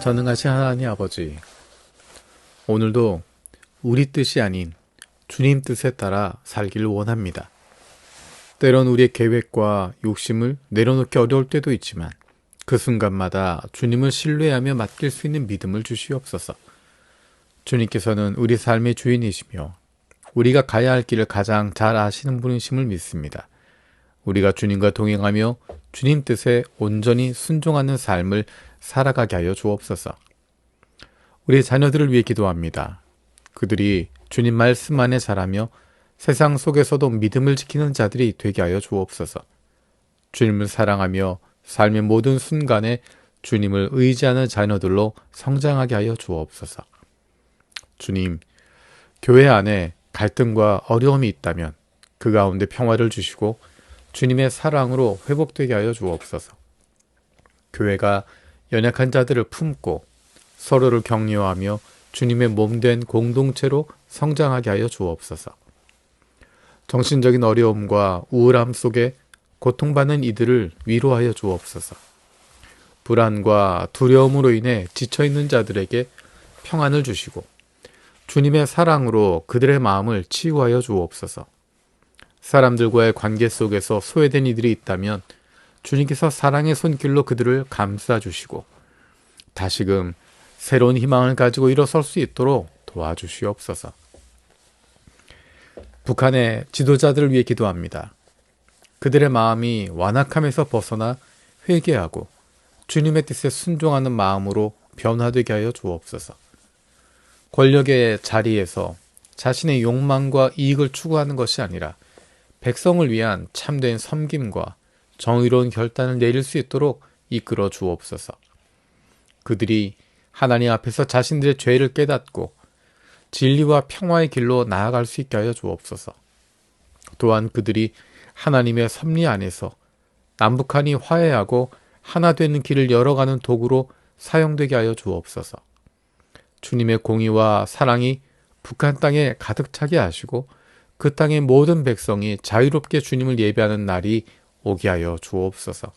전능하신 하나님 아버지, 오늘도 우리 뜻이 아닌 주님 뜻에 따라 살기를 원합니다. 때론 우리의 계획과 욕심을 내려놓기 어려울 때도 있지만 그 순간마다 주님을 신뢰하며 맡길 수 있는 믿음을 주시옵소서. 주님께서는 우리 삶의 주인이시며 우리가 가야 할 길을 가장 잘 아시는 분이심을 믿습니다. 우리가 주님과 동행하며 주님 뜻에 온전히 순종하는 삶을 살아가게 하여 주옵소서. 우리 자녀들을 위해 기도합니다. 그들이 주님 말씀 안에 자라며 세상 속에서도 믿음을 지키는 자들이 되게 하여 주옵소서. 주님을 사랑하며 삶의 모든 순간에 주님을 의지하는 자녀들로 성장하게 하여 주옵소서. 주님, 교회 안에 갈등과 어려움이 있다면 그 가운데 평화를 주시고 주님의 사랑으로 회복되게 하여 주옵소서. 교회가 연약한 자들을 품고 서로를 격려하며 주님의 몸된 공동체로 성장하게 하여 주옵소서. 정신적인 어려움과 우울함 속에 고통받는 이들을 위로하여 주옵소서. 불안과 두려움으로 인해 지쳐있는 자들에게 평안을 주시고 주님의 사랑으로 그들의 마음을 치유하여 주옵소서. 사람들과의 관계 속에서 소외된 이들이 있다면 주님께서 사랑의 손길로 그들을 감싸주시고 다시금 새로운 희망을 가지고 일어설 수 있도록 도와주시옵소서. 북한의 지도자들을 위해 기도합니다. 그들의 마음이 완악함에서 벗어나 회개하고 주님의 뜻에 순종하는 마음으로 변화되게 하여 주옵소서. 권력의 자리에서 자신의 욕망과 이익을 추구하는 것이 아니라 백성을 위한 참된 섬김과 정의로운 결단을 내릴 수 있도록 이끌어 주옵소서. 그들이 하나님 앞에서 자신들의 죄를 깨닫고 진리와 평화의 길로 나아갈 수 있게 하여 주옵소서. 또한 그들이 하나님의 섭리 안에서 남북한이 화해하고 하나 되는 길을 열어가는 도구로 사용되게 하여 주옵소서. 주님의 공의와 사랑이 북한 땅에 가득 차게 하시고 그 땅의 모든 백성이 자유롭게 주님을 예배하는 날이 오게 하여 주옵소서.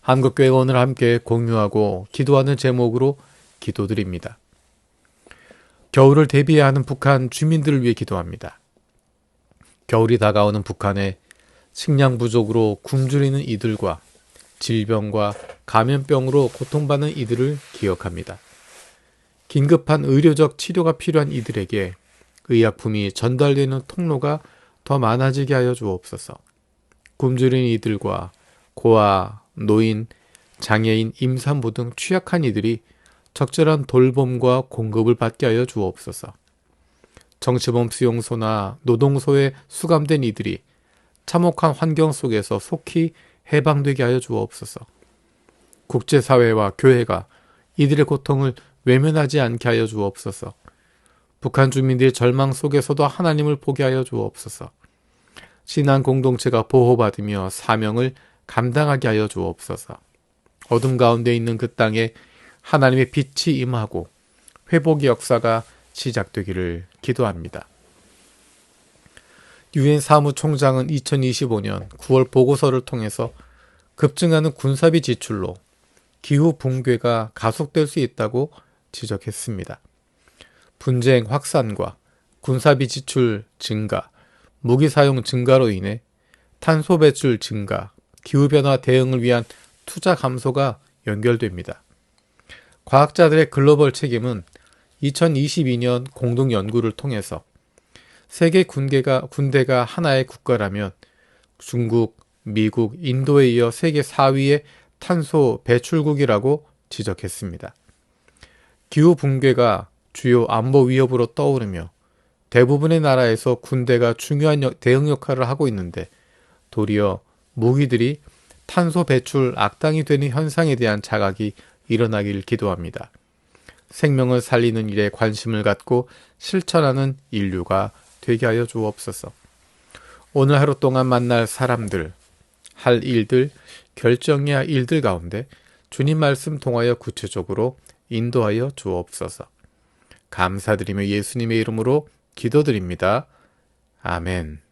한국교회가 오늘 함께 공유하고 기도하는 제목으로 기도드립니다. 겨울을 대비해야 하는 북한 주민들을 위해 기도합니다. 겨울이 다가오는 북한에 식량 부족으로 굶주리는 이들과 질병과 감염병으로 고통받는 이들을 기억합니다. 긴급한 의료적 치료가 필요한 이들에게 의약품이 전달되는 통로가 더 많아지게 하여 주옵소서. 굶주린 이들과 고아, 노인, 장애인, 임산부 등 취약한 이들이 적절한 돌봄과 공급을 받게 하여 주옵소서. 정치범 수용소나 노동소에 수감된 이들이 참혹한 환경 속에서 속히 해방되게 하여 주옵소서. 국제사회와 교회가 이들의 고통을 외면하지 않게 하여 주옵소서. 북한 주민들의 절망 속에서도 하나님을 보게 하여 주옵소서. 신앙 공동체가 보호받으며 사명을 감당하게 하여 주옵소서. 어둠 가운데 있는 그 땅에 하나님의 빛이 임하고 회복의 역사가 시작되기를 기도합니다. 유엔 사무총장은 2025년 9월 보고서를 통해서 급증하는 군사비 지출로 기후 붕괴가 가속될 수 있다고 지적했습니다. 분쟁 확산과 군사비 지출 증가, 무기 사용 증가로 인해 탄소 배출 증가, 기후변화 대응을 위한 투자 감소가 연결됩니다. 과학자들의 글로벌 책임은 2022년 공동 연구를 통해서 세계 군대가 하나의 국가라면 중국, 미국, 인도에 이어 세계 4위의 탄소 배출국이라고 지적했습니다. 기후 붕괴가 주요 안보 위협으로 떠오르며 대부분의 나라에서 군대가 중요한 대응 역할을 하고 있는데 도리어 무기들이 탄소 배출 악당이 되는 현상에 대한 자각이 일어나길 기도합니다. 생명을 살리는 일에 관심을 갖고 실천하는 인류가 되게 하여 주옵소서. 오늘 하루 동안 만날 사람들, 할 일들, 결정해야 할 일들 가운데 주님 말씀 통하여 구체적으로 인도하여 주옵소서. 감사드리며 예수님의 이름으로 기도드립니다. 아멘.